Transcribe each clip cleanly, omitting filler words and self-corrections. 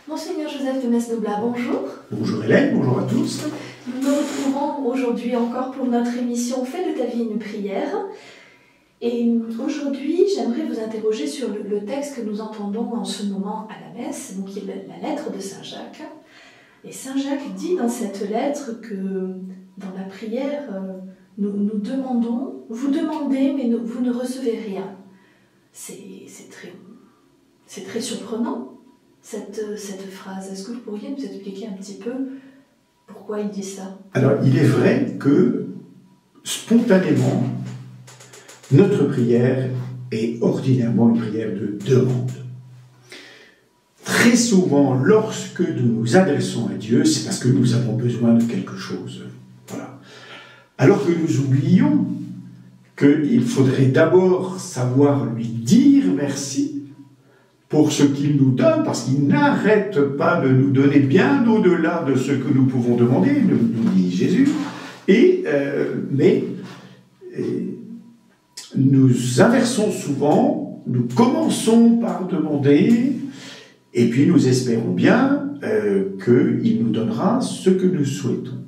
Monseigneur Joseph de Mesnoblat, bonjour. Bonjour Hélène, bonjour à tous. Nous nous retrouvons aujourd'hui encore pour notre émission Fais de ta vie une prière. Et aujourd'hui, j'aimerais vous interroger sur le texte que nous entendons en ce moment à la messe, donc qui est la lettre de Saint Jacques. Et Saint Jacques dit dans cette lettre que dans la prière, nous demandons, vous demandez mais vous ne recevez rien. C'est très surprenant cette phrase. Est-ce que vous pourriez nous expliquer un petit peu pourquoi il dit ça? Alors, il est vrai que spontanément, notre prière est ordinairement une prière de demande. Très souvent, lorsque nous nous adressons à Dieu, c'est parce que nous avons besoin de quelque chose. Voilà. Alors que nous oublions qu'il faudrait d'abord savoir lui dire merci pour ce qu'il nous donne, parce qu'il n'arrête pas de nous donner bien au-delà de ce que nous pouvons demander, nous dit Jésus. Mais nous inversons souvent, nous commençons par demander, et puis nous espérons bien qu'il nous donnera ce que nous souhaitons.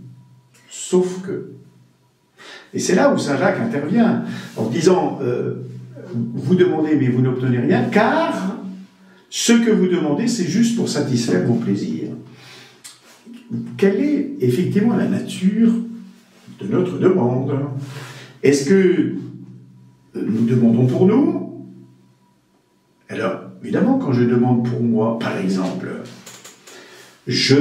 Sauf que, et c'est là où Saint Jacques intervient, en disant, vous demandez mais vous n'obtenez rien, car ce que vous demandez, c'est juste pour satisfaire vos plaisirs. Quelle est effectivement la nature de notre demande? Est-ce que nous demandons pour nous? Alors, évidemment, quand je demande pour moi, par exemple, je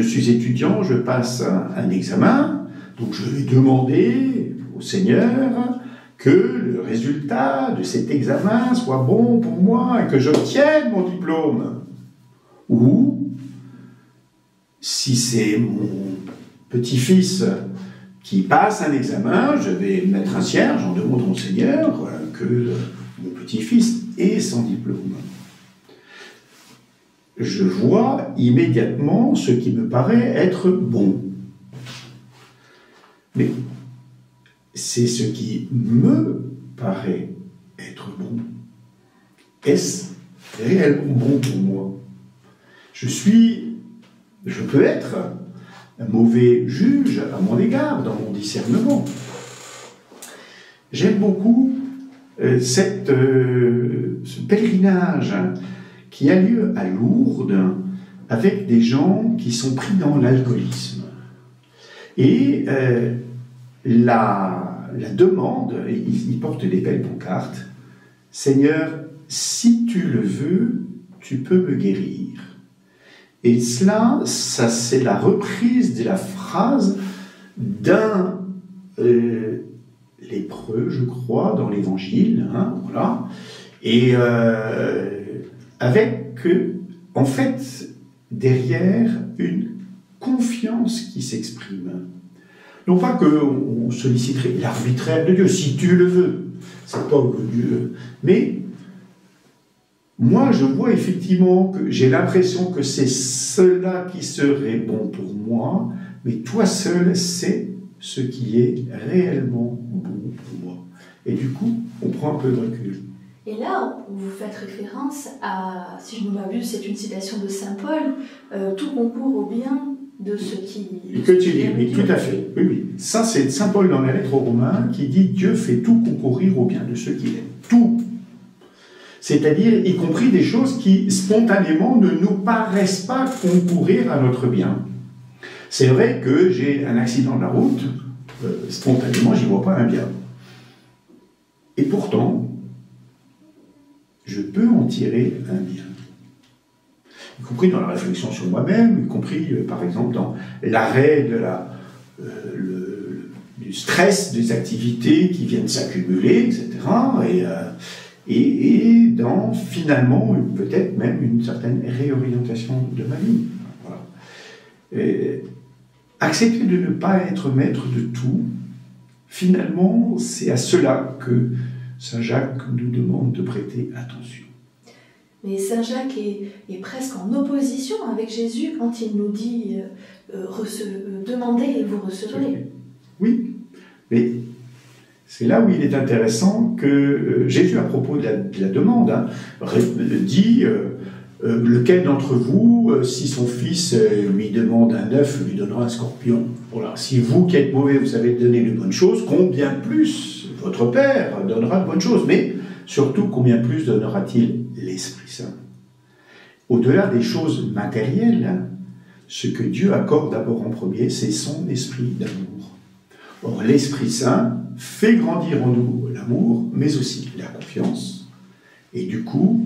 suis étudiant, je passe un examen, donc je vais demander au Seigneur que le résultat de cet examen soit bon pour moi et que j'obtienne mon diplôme. Ou, si c'est mon petit-fils qui passe un examen, je vais mettre un cierge en demandant au Seigneur que mon petit-fils ait son diplôme. Je vois immédiatement ce qui me paraît être bon. Mais c'est ce qui me paraît être bon. Est-ce réellement bon pour moi? Je peux être un mauvais juge à mon égard, dans mon discernement. J'aime beaucoup ce pèlerinage qui a lieu à Lourdes avec des gens qui sont pris dans l'alcoolisme. Et la demande, ils portent des belles pancartes, « Seigneur, si tu le veux, tu peux me guérir ». Et ça c'est la reprise de la phrase d'un lépreux, je crois, dans l'Évangile, voilà. Et avec, en fait, derrière, une confiance qui s'exprime. Non pas qu'on solliciterait l'arbitraire de Dieu, si tu le veux, c'est pas le Dieu, mais moi je vois effectivement que j'ai l'impression que c'est cela qui serait bon pour moi, mais toi seul sais ce qui est réellement bon pour moi. Et du coup, on prend un peu de recul. Et là, vous faites référence à, si je ne m'abuse, c'est une citation de Saint Paul, tout concourt au bien de ce qui... Que tu dis, oui, tout à fait. Oui, oui. Ça, c'est Saint Paul dans la lettre aux Romains qui dit « Dieu fait tout concourir au bien de ceux qu'il aime. » Tout. C'est-à-dire, y compris des choses qui, spontanément, ne nous paraissent pas concourir à notre bien. C'est vrai que j'ai un accident de la route, spontanément, j'y vois pas un bien. Et pourtant, je peux en tirer un bien. Y compris dans la réflexion sur moi-même, y compris, par exemple, dans l'arrêt du stress des activités qui viennent s'accumuler, etc. Et dans, finalement, peut-être même une certaine réorientation de ma vie. Voilà. Accepter de ne pas être maître de tout, finalement, c'est à cela que Saint Jacques nous demande de prêter attention. Mais Saint Jacques est presque en opposition avec Jésus quand il nous dit demandez et vous recevrez. Oui, mais c'est là où il est intéressant que Jésus, à propos de la demande, dit Lequel d'entre vous, si son fils lui demande un œuf, lui donnera un scorpion? Voilà. Si vous qui êtes mauvais, vous savez donner de bonnes choses, combien plus votre Père donnera de bonnes choses? Mais surtout, combien plus donnera-t-il l'Esprit Saint? Au-delà des choses matérielles, ce que Dieu accorde d'abord en premier, c'est son esprit d'amour. Or, l'Esprit Saint fait grandir en nous l'amour, mais aussi la confiance. Et du coup,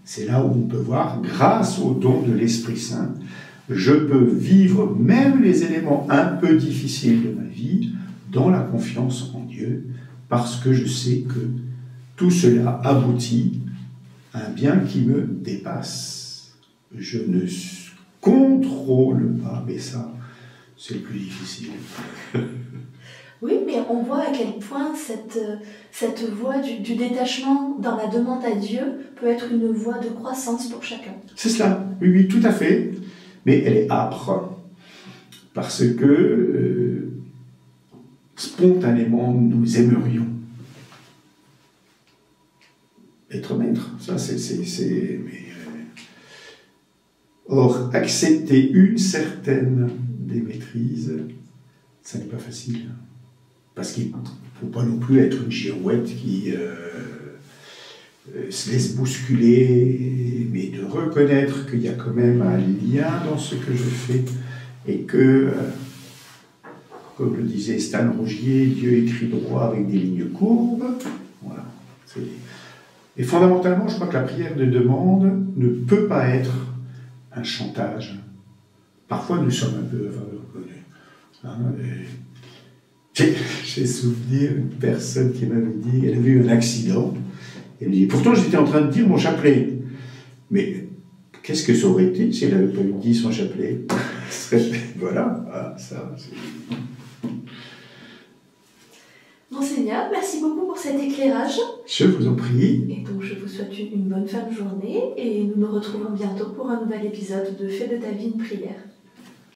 c'est là où on peut voir, grâce au don de l'Esprit Saint, je peux vivre même les éléments un peu difficiles de ma vie dans la confiance en Dieu, parce que je sais que tout cela aboutit à un bien qui me dépasse. Je ne contrôle pas, mais ça, c'est le plus difficile. Oui, mais on voit à quel point cette voie du détachement dans la demande à Dieu peut être une voie de croissance pour chacun. C'est cela, oui, oui, tout à fait. Mais elle est âpre, parce que spontanément, nous aimerions être maître. Ça, or, accepter une certaine démaîtrise, ça n'est pas facile. Parce qu'il ne faut pas non plus être une girouette qui se laisse bousculer, mais de reconnaître qu'il y a quand même un lien dans ce que je fais et que, comme le disait Stan Rogier, Dieu écrit droit avec des lignes courbes. Voilà. Et fondamentalement, je crois que la prière de demande ne peut pas être un chantage. Parfois, nous sommes un peu j'ai souvenir une personne qui m'avait dit, elle avait eu un accident, elle me dit, pourtant j'étais en train de dire mon chapelet. Mais qu'est-ce que ça aurait été si elle n'avait pas dit son chapelet? Voilà, ça c'est... Monseigneur, merci beaucoup pour cet éclairage. Je vous en prie. Et donc je vous souhaite une bonne fin de journée et nous nous retrouvons bientôt pour un nouvel épisode de Fais de ta vie une prière.